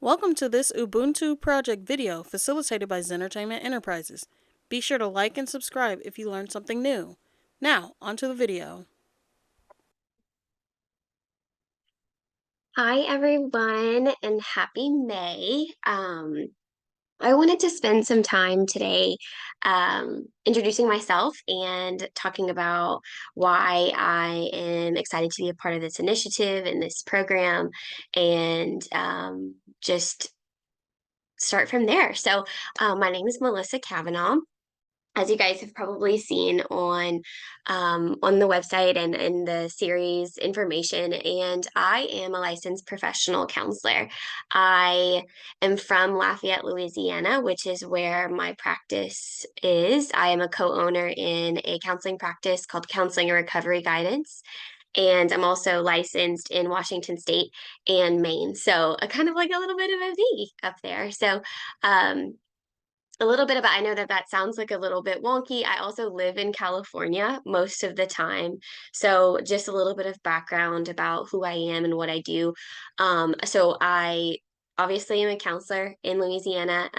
Welcome to this Ubuntu Project video facilitated by Zentertainment Enterprises. Be sure to like and subscribe if you learned something new. Now, onto the video. Hi, everyone, and happy May. I wanted to spend some time today introducing myself and talking about why I am excited to be a part of this initiative and this program, and just start from there. My name is Melissa Cavanaugh, as you guys have probably seen on the website and in the series information. And I am a licensed professional counselor. I am from Lafayette, Louisiana, which is where my practice is. I am a co-owner in a counseling practice called Counseling and Recovery Guidance. And I'm also licensed in Washington State and Maine. So, kind of like a little bit of a V up there. Um, a little bit about, I know that that sounds like a little bit wonky. I also live in California most of the time. So just a little bit of background about who I am and what I do. I obviously am a counselor in Louisiana,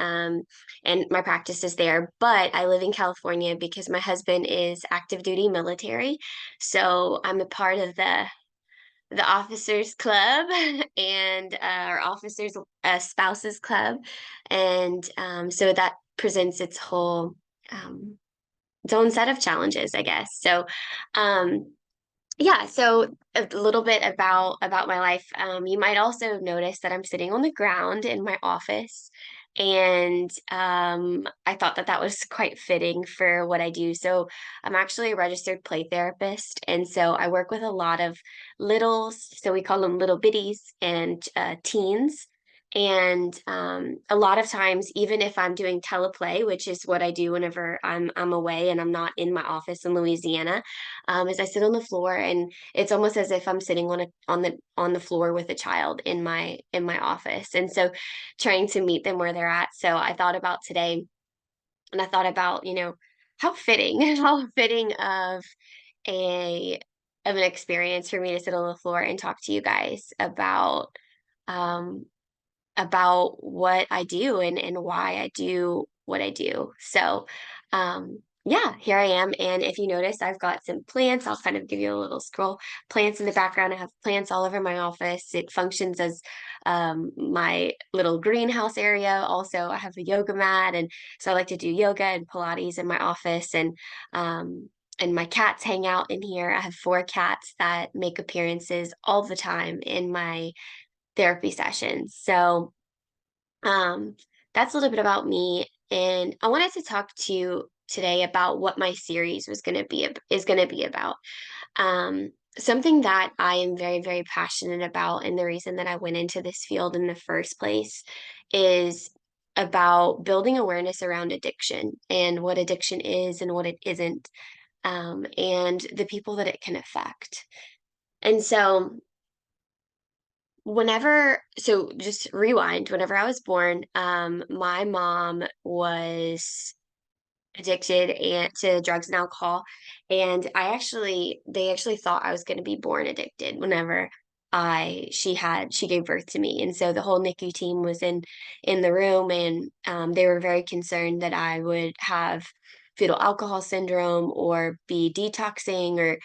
and my practice is there, but I live in California because my husband is active duty military. So I'm a part of the officers club and our officers spouses club, and so that presents um, its own set of challenges, I guess. Um, yeah, so a little bit about my life. You might also notice that I'm sitting on the ground in my office, and I thought that that was quite fitting for what I do. So I'm actually a registered play therapist, and so I work with a lot of littles. So we call them little bitties and teens. And a lot of times, even if I'm doing teleplay, which is what I do whenever I'm away and I'm not in my office in Louisiana, is I sit on the floor, and it's almost as if I'm sitting on the floor with a child in my office, and so trying to meet them where they're at. So I thought about today, and I thought about how fitting, how fitting a of an experience for me to sit on the floor and talk to you guys um, about what I do and why I do what I do. Yeah, here I am. And if you notice, I've got some plants. I'll kind of give you a little scroll. Plants in the background. I have plants all over my office. It functions as my little greenhouse area. Also, I have a yoga mat. And so I like to do yoga and Pilates in my office. And my cats hang out in here. I have four cats that make appearances all the time in my therapy sessions. Um, that's a little bit about me, and I wanted to talk to you today about what my series is going to be about. Something that I am very, very passionate about, and the reason that I went into this field in the first place is about building awareness around addiction and what addiction is and what it isn't, and the people that it can affect. And so just rewind, whenever I was born, my mom was addicted and to drugs and alcohol, and they actually thought I was going to be born addicted whenever I she gave birth to me. And so the whole NICU team was in the room, and they were very concerned that I would have fetal alcohol syndrome or be detoxing, or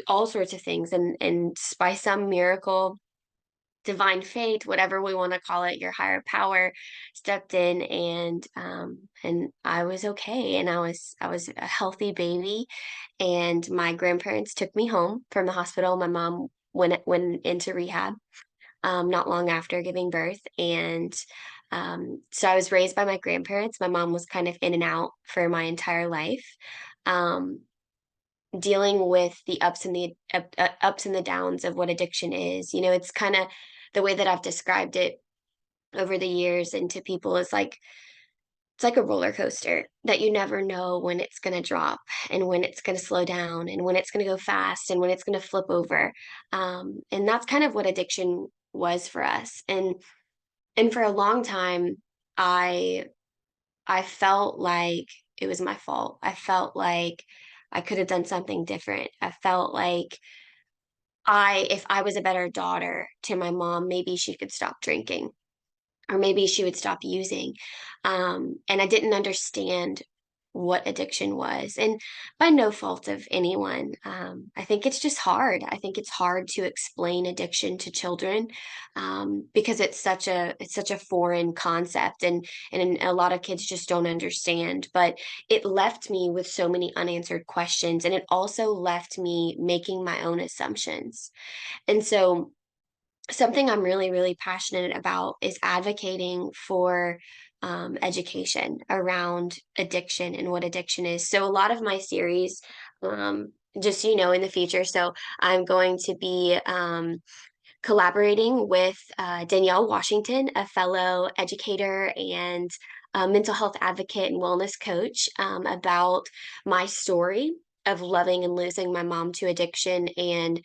all sorts of things. And by some miracle, divine fate, whatever we want to call it, your higher power stepped in, and I was okay, and I was a healthy baby, and my grandparents took me home from the hospital. My mom went into rehab not long after giving birth, and so I was raised by my grandparents. My mom was kind of in and out for my entire life. Um, Dealing with the ups and the downs of what addiction is. It's kind of the way that I've described it over the years and to people is like it's like a roller coaster that you never know when it's going to drop and when it's going to slow down and when it's going to go fast and when it's going to flip over. And that's kind of what addiction was for us. And for a long time, I I felt like it was my fault. I felt like I could have done something different. I felt like if I was a better daughter to my mom, maybe she could stop drinking. or maybe she would stop using. And I didn't understand what addiction was, and by no fault of anyone. I think it's just hard. I think it's hard to explain addiction to children, because it's such a foreign concept, and a lot of kids just don't understand. But it left me with so many unanswered questions, and it also left me making my own assumptions. And so something I'm really, really passionate about is advocating for education around addiction and what addiction is. So, a lot of my series, just so you know, in the future, so I'm going to be collaborating with Danielle Washington, a fellow educator and mental health advocate and wellness coach, about my story of loving and losing my mom to addiction, and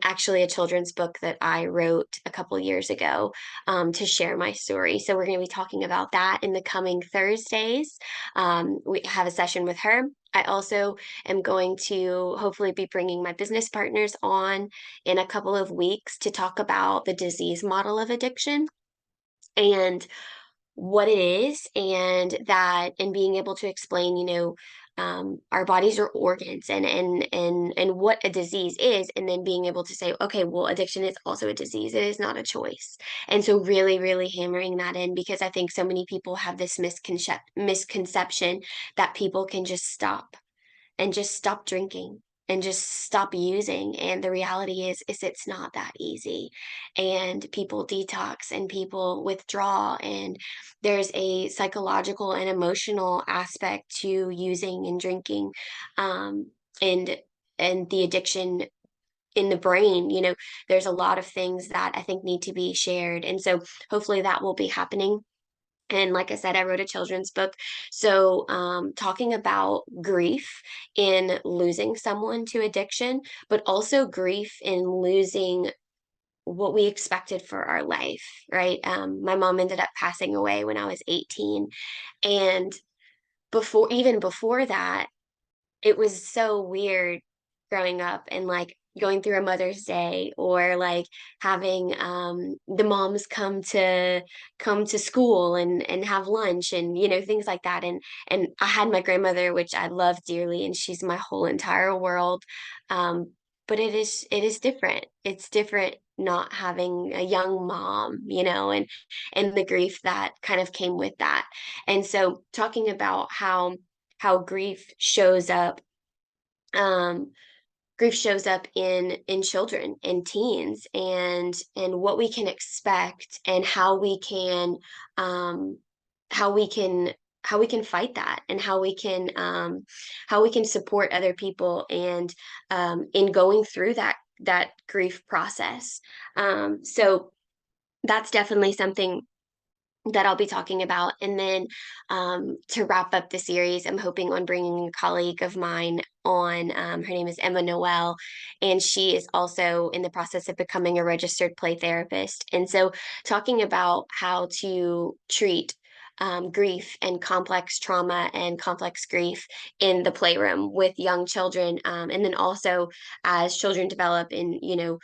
actually a children's book that I wrote a couple years ago, to share my story. So we're going to be talking about that in the coming Thursdays. We have a session with her. I also am going to hopefully be bringing my business partners on in a couple of weeks to talk about the disease model of addiction and what it is, and being able to explain, our bodies are organs, and what a disease is, and then being able to say, okay, well, addiction is also a disease. It is not a choice. And so really, really hammering that in, because I think so many people have this misconception that people can just stop and just stop drinking and just stop using, and the reality is it's not that easy, and people detox and people withdraw, and there's a psychological and emotional aspect to using and drinking, um, and the addiction in the brain. There's a lot of things that I think need to be shared, and so hopefully that will be happening. And like I said, I wrote a children's book. So, talking about grief in losing someone to addiction, but also grief in losing what we expected for our life, right? My mom ended up passing away when I was 18. And even before that, it was so weird growing up and like going through a Mother's Day, or like having the moms come to school and have lunch, and things like that. And I had my grandmother, which I love dearly, and she's my whole entire world. um but it is different. It's different not having a young mom, and the grief that kind of came with that. And so talking about how um, grief shows up in children and teens, and what we can expect, and um, how we can how we can fight that, and how we can support other people, and in going through that grief process. So that's definitely something that I'll be talking about. And then, to wrap up the series, I'm hoping on bringing a colleague of mine on. Her name is Emma Noel, and she is also in the process of becoming a registered play therapist. And so, talking about how to treat grief and complex trauma and complex grief in the playroom with young children, and then also as children develop into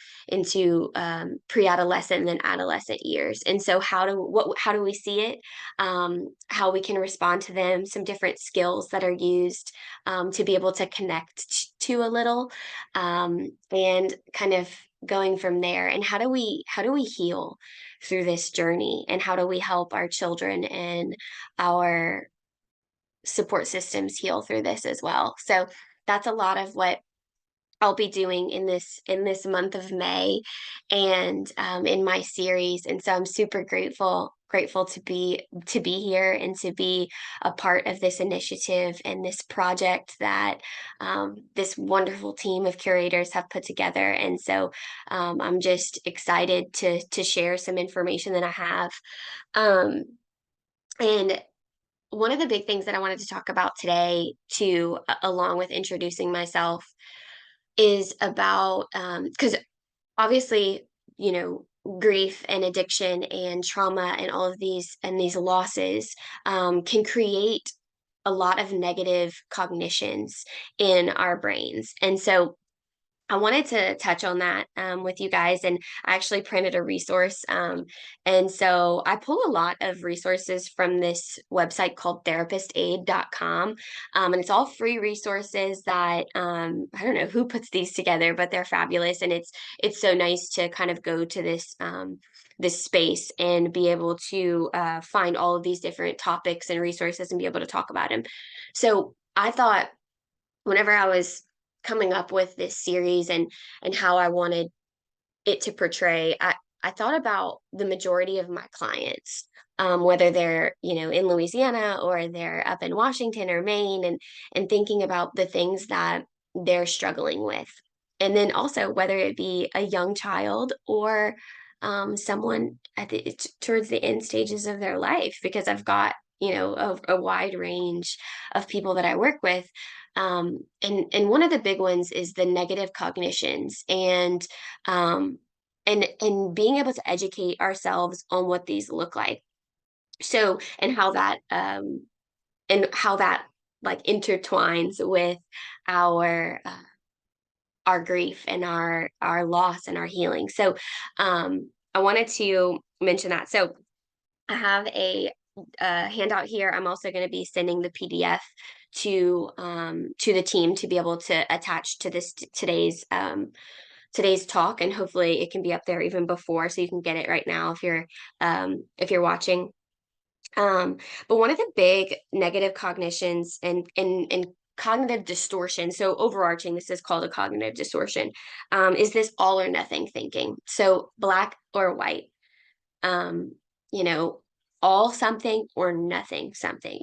pre-adolescent and then adolescent years. And so how do we see it? How we can respond to them, some different skills that are used, to be able to connect to a little, and kind of going from there. And how do we heal through this journey, and how do we help our children and our support systems heal through this as well? So that's a lot of what I'll be doing in this month of May, and in my series. And so I'm super grateful to be here and to be a part of this initiative and this project that this wonderful team of curators have put together. And so I'm just excited to share some information that I have. Um, and one of the big things that I wanted to talk about today, too, along with introducing myself, is about, because obviously, you know, grief and addiction and trauma and all of these losses, can create a lot of negative cognitions in our brains. And so I wanted to touch on that with you guys, and I actually printed a resource. And so I pull a lot of resources from this website called therapistaid.com. And it's all free resources that I don't know who puts these together, but they're fabulous. And it's so nice to kind of go to this space and be able to find all of these different topics and resources and be able to talk about them. So I thought whenever I was coming up with this series and how I wanted it to portray, I thought about the majority of my clients, whether they're, in Louisiana or they're up in Washington or Maine, and thinking about the things that they're struggling with. And then also whether it be a young child or someone towards the end stages of their life, because I've got, a wide range of people that I work with. And one of the big ones is the negative cognitions um, and being able to educate ourselves on what these look like. So and how that like intertwines with our our grief and our loss and our healing. So I wanted to mention that. So I have a handout here. I'm also going to be sending the PDF to the team to be able to attach to this today's talk, and hopefully it can be up there even before, so you can get it right now if you're watching. But one of the big negative cognitions and cognitive distortion, so overarching, this is called a cognitive distortion, is this all or nothing thinking. So black or white, um, you know, all something or nothing something,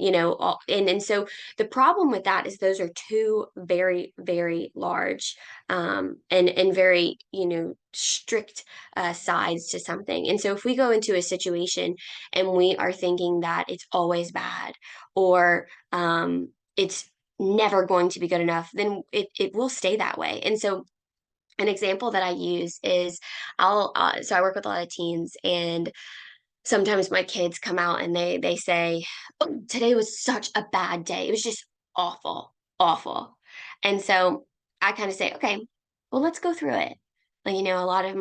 and so the problem with that is those are two very, very large and very, strict sides to something. And so if we go into a situation and we are thinking that it's always bad or it's never going to be good enough, then it will stay that way. And so an example that I use is so I work with a lot of teens, and sometimes my kids come out and they say, "Oh, today was such a bad day. It was just awful, awful." And so I kind of say, "Okay, well, let's go through it." Like, a lot of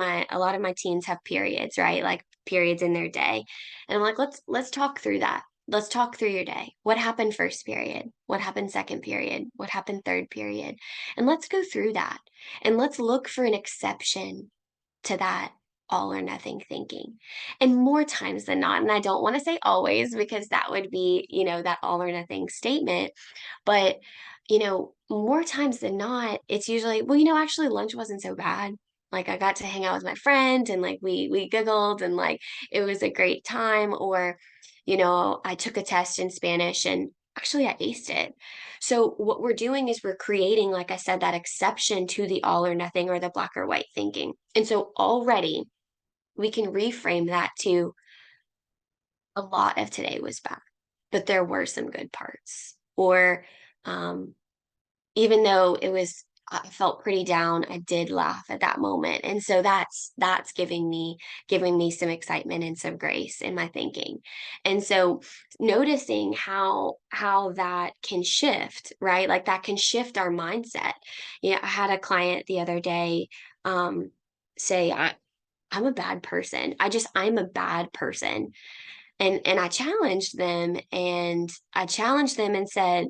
my teens have periods, right? Like periods in their day. And I'm like, let's talk through that. Let's talk through your day. What happened first period? What happened second period? What happened third period? And let's go through that. And let's look for an exception to that all or nothing thinking. And more times than not, and I don't want to say always because that would be, that all or nothing statement, but, more times than not, it's usually, well, actually lunch wasn't so bad. Like I got to hang out with my friend and like we giggled and like it was a great time. Or, I took a test in Spanish and actually I aced it. So what we're doing is we're creating, like I said, that exception to the all or nothing or the black or white thinking. And so already we can reframe that to a lot of today was bad, but there were some good parts. Or um, even though I felt pretty down, I did laugh at that moment. And so that's giving me some excitement and some grace in my thinking. And so noticing how that can shift, right? Like that can shift our mindset. I had a client the other day say, I'm a bad person. I'm a bad person. And I challenged them and said,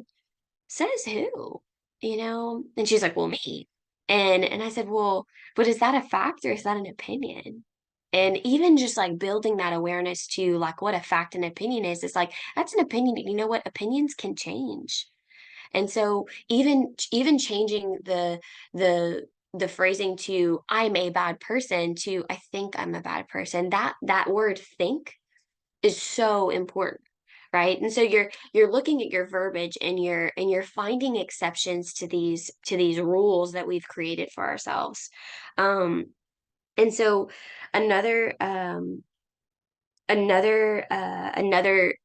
says who? And she's like, well, me. And I said, well, but is that a fact or is that an opinion? And even just like building that awareness to like what a fact and opinion is like that's an opinion. You know what? Opinions can change. And so even changing the phrasing to I'm a bad person to I think I'm a bad person, that word think is so important, right? And so you're looking at your verbiage and you're finding exceptions to these rules that we've created for ourselves. And so another another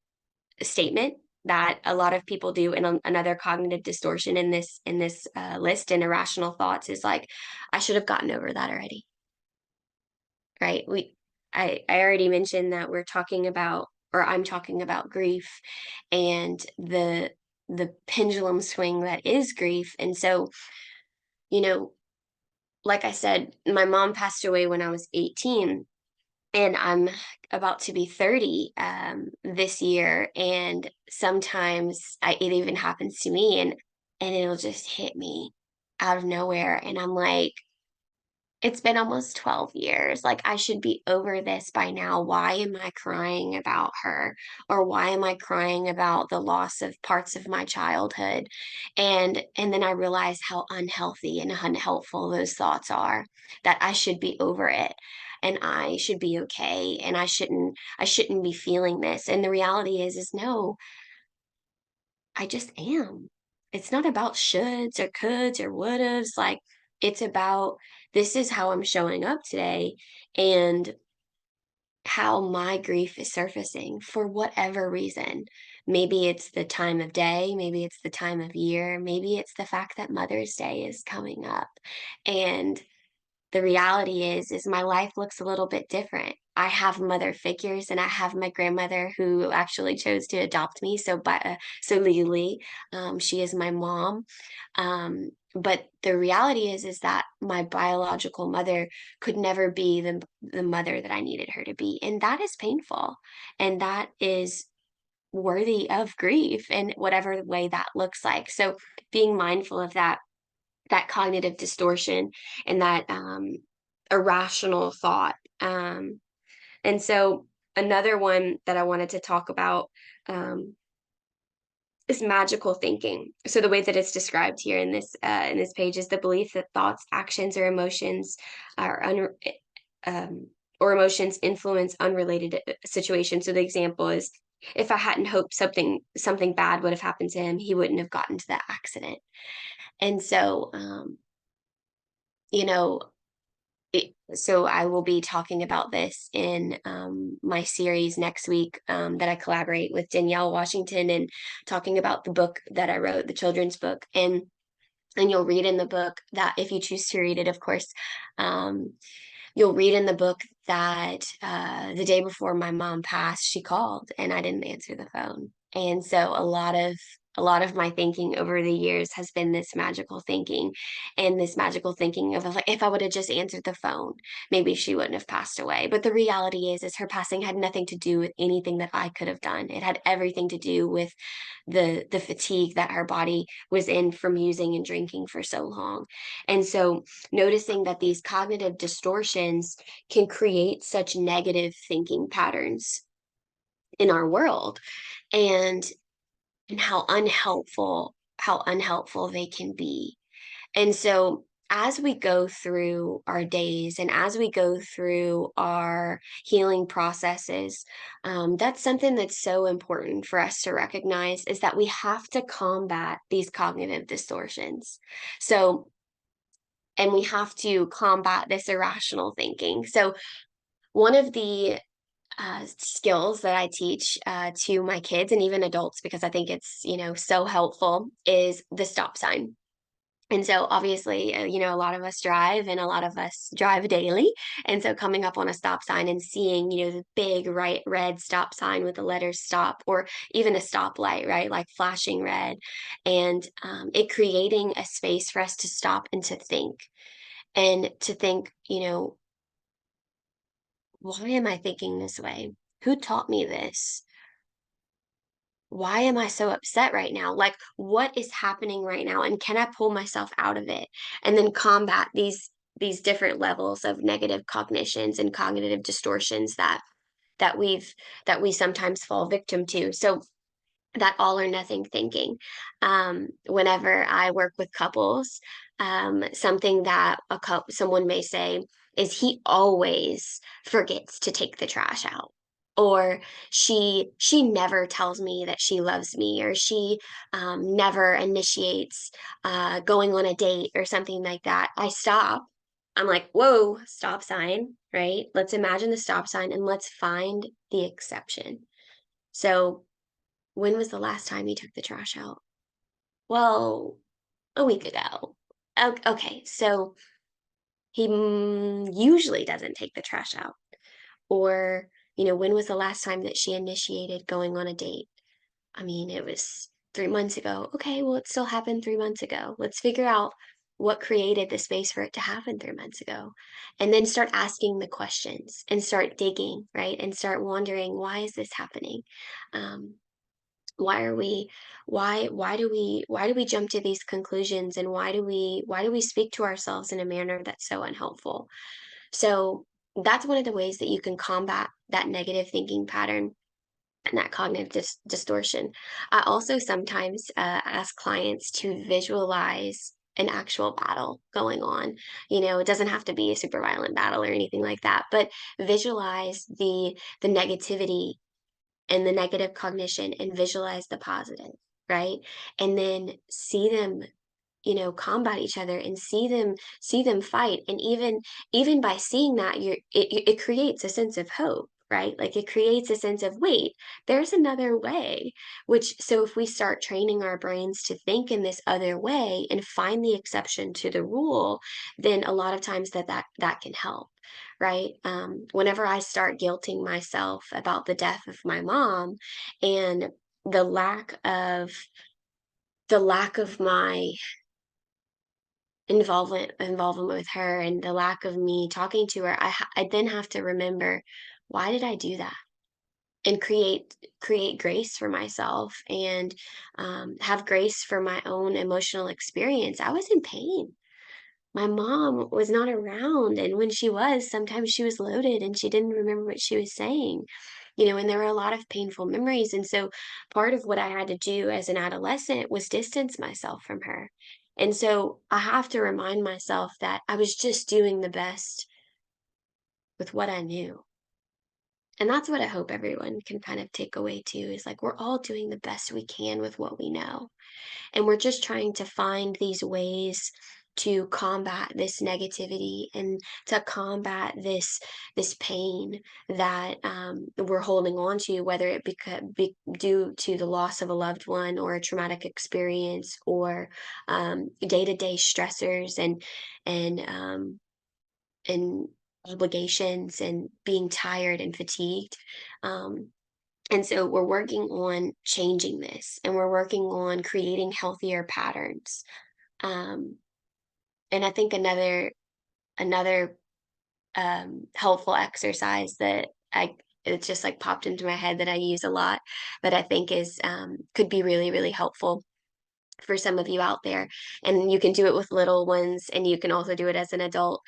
statement that a lot of people do, and another cognitive distortion in this list and irrational thoughts is like, I should have gotten over that already, right? I already mentioned that we're talking about, or I'm talking about grief and the pendulum swing that is grief. And so, you know, like I said, my mom passed away when I was 18, and I'm about to be 30 this year. And sometimes it even happens to me, and it'll just hit me out of nowhere. And I'm like, it's been almost 12 years. Like, I should be over this by now. Why am I crying about her? Or why am I crying about the loss of parts of my childhood? And then I realize how unhealthy and unhelpful those thoughts are, that I should be over it and I should be okay and I shouldn't be feeling this. And the reality is no, I just am. It's not about shoulds or coulds or would'ves, like, it's about, this is how I'm showing up today and how my grief is surfacing for whatever reason. Maybe it's the time of day, maybe it's the time of year, maybe it's the fact that Mother's Day is coming up, and the reality is my life looks a little bit different. I have mother figures, and I have my grandmother who actually chose to adopt me. So legally, she is my mom. But the reality is that my biological mother could never be the mother that I needed her to be, and that is painful, and that is worthy of grief in whatever way that looks like. So being mindful of that cognitive distortion and that irrational thought. And so another one that I wanted to talk about um, is magical thinking. So the way that it's described here in this page is the belief that thoughts, actions, or emotions are um, or emotions influence unrelated situations. So the example is, if I hadn't hoped something bad would have happened to him, he wouldn't have gotten to that accident. And so, you know, so I will be talking about this in my series next week that I collaborate with Danielle Washington, and talking about the book that I wrote, the children's book. And you'll read in the book that, if you choose to read it, of course, um, you'll read in the book that the day before my mom passed, she called and I didn't answer the phone. And so a lot of my thinking over the years has been this magical thinking, and this magical thinking of, like, if I would have just answered the phone, maybe she wouldn't have passed away. But the reality is her passing had nothing to do with anything that I could have done. It had everything to do with the fatigue that her body was in from using and drinking for so long. And so noticing that these cognitive distortions can create such negative thinking patterns in our world, and how unhelpful they can be. And so as we go through our days and as we go through our healing processes, that's something that's so important for us to recognize, is that we have to combat these cognitive distortions. So, and we have to combat this irrational thinking. So one of the skills that I teach to my kids and even adults, because I think it's, so helpful, is the stop sign. And so obviously, a lot of us drive, and a lot of us drive daily. And so coming up on a stop sign and seeing, the big right red stop sign with the letters stop, or even a stoplight, right? Like flashing red, and it creating a space for us to stop and to think, why am I thinking this way? Who taught me this? Why am I so upset right now? Like, what is happening right now? And can I pull myself out of it? And then combat these different levels of negative cognitions and cognitive distortions that we've that we sometimes fall victim to. So that all or nothing thinking. Whenever I work with couples, something that someone may say is, he always forgets to take the trash out, or she never tells me that she loves me, or she never initiates going on a date or something like that. I stop. I'm like, whoa, stop sign, right? Let's imagine the stop sign and let's find the exception. So, when was the last time you took the trash out? Well, a week ago. Okay, so he usually doesn't take the trash out. Or, when was the last time that she initiated going on a date? I mean, it was 3 months ago. Okay, well, it still happened 3 months ago. Let's figure out. what created the space for it to happen 3 months ago? And then start asking the questions and start digging, right? And start wondering, why is this happening? Um, why are we why do we jump to these conclusions, and why do we speak to ourselves in a manner that's so unhelpful? So that's one of the ways that you can combat that negative thinking pattern and that cognitive distortion. I also sometimes ask clients to visualize an actual battle going on. It doesn't have to be a super violent battle or anything like that, but visualize the negativity and the negative cognition and visualize the positive, right? And then see them, combat each other and see them fight. And even by seeing that, it creates a sense of hope, right? Like, it creates a sense of, wait, there's another way. Which, so if we start training our brains to think in this other way and find the exception to the rule, then a lot of times that can help, right? Whenever I start guilting myself about the death of my mom, and the lack of my involvement with her, and the lack of me talking to her, I then have to remember, why did I do that? And create grace for myself, and have grace for my own emotional experience. I was in pain. My mom was not around, and when she was, sometimes she was loaded and she didn't remember what she was saying. And there were a lot of painful memories, and so part of what I had to do as an adolescent was distance myself from her. And so I have to remind myself that I was just doing the best with what I knew. And that's what I hope everyone can kind of take away too, is like, we're all doing the best we can with what we know. And we're just trying to find these ways to combat this negativity, and to combat this pain that we're holding on to, whether it be due to the loss of a loved one, or a traumatic experience, or day-to-day stressors, and obligations, and being tired and fatigued. um, and so we're working on changing this, and we're working on creating healthier patterns. Um, and I think another helpful exercise that it just like popped into my head that I use a lot, that I think is could be really, really helpful for some of you out there, and you can do it with little ones, and you can also do it as an adult,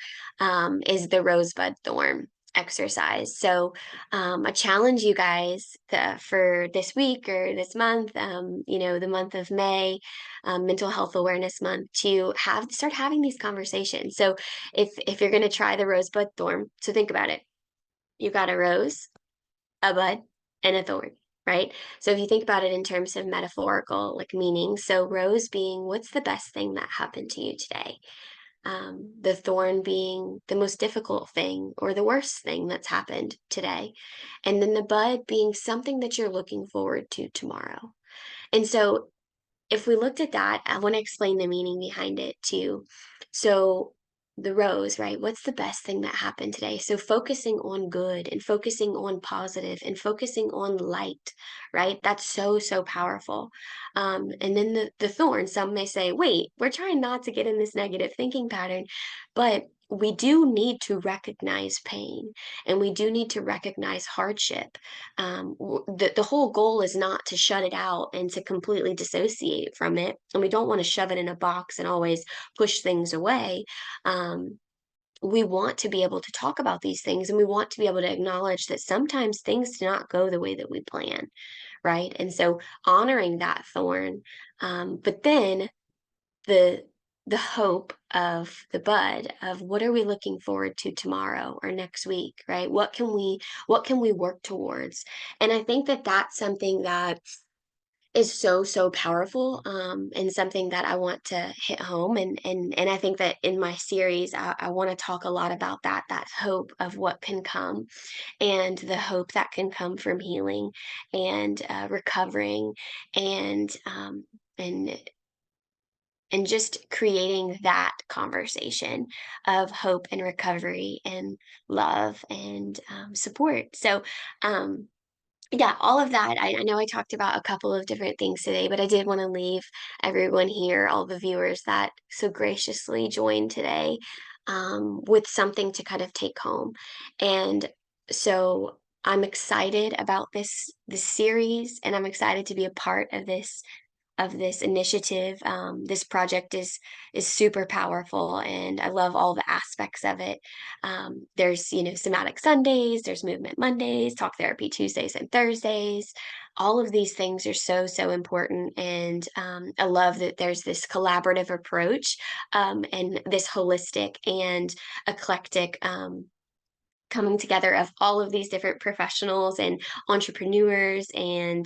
is the rosebud thorn exercise. So I challenge you guys for this week or this month, the month of May, Mental Health Awareness Month, to start having these conversations. So if you're going to try the rosebud thorn, so think about it. You got a rose, a bud, and a thorn, right? So if you think about it in terms of metaphorical, like, meaning, so rose being, what's the best thing that happened to you today? The thorn being the most difficult thing or the worst thing that's happened today. And then the bud being something that you're looking forward to tomorrow. And so if we looked at that, I want to explain the meaning behind it too. So the rose, right? What's the best thing that happened today? So focusing on good, and focusing on positive, and focusing on light, right? That's so, so powerful. And then the thorn, some may say, wait, we're trying not to get in this negative thinking pattern, but we do need to recognize pain, and we do need to recognize hardship. The whole goal is not to shut it out and to completely dissociate from it. And we don't want to shove it in a box and always push things away. Um, we want to be able to talk about these things, and we want to be able to acknowledge that sometimes things do not go the way that we plan, right? And so honoring that thorn, but then the the hope of the bud of, what are we looking forward to tomorrow or next week, right? What can we work towards? And I think that that's something that is so, so powerful, and something that I want to hit home. And I think that in my series, I want to talk a lot about that hope of what can come, and the hope that can come from healing, and recovering, and and just creating that conversation of hope and recovery and love and support. So, um, yeah, all of that. I know I talked about a couple of different things today, but I did want to leave everyone here, all the viewers that so graciously joined today, with something to kind of take home. And so I'm excited about this series, and I'm excited to be a part of this initiative. This project is super powerful, and I love all the aspects of it. There's somatic Sundays, there's movement Mondays, talk therapy Tuesdays and Thursdays. All of these things are so important, and I love that there's this collaborative approach, and this holistic and eclectic. Coming together of all of these different professionals and entrepreneurs and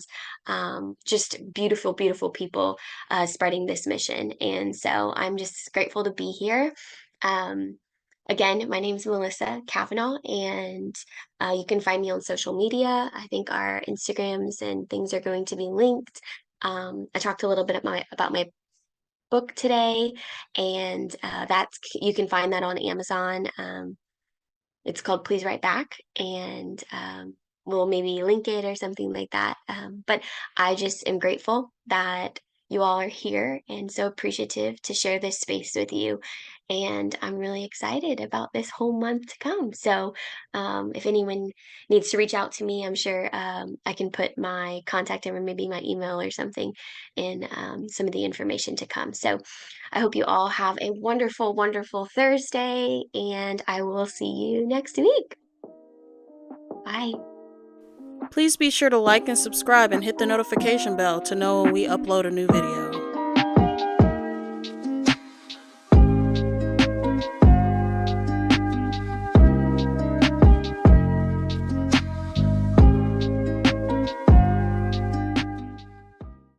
just beautiful, beautiful people spreading this mission. And so I'm just grateful to be here. Um, Again, my name is Melissa Cavanaugh, and you can find me on social media. I think our Instagrams and things are going to be linked. I talked a little bit about my book today, and that's you can find that on Amazon. It's called Please Write Back, and we'll maybe link it or something like that. But I just am grateful that you all are here and so appreciative to share this space with you. And I'm really excited about this whole month to come. So if anyone needs to reach out to me, I'm sure I can put my contact or maybe my email or something in some of the information to come. So I hope you all have a wonderful, wonderful Thursday, and I will see you next week. Bye. Please be sure to like and subscribe and hit the notification bell to know when we upload a new video.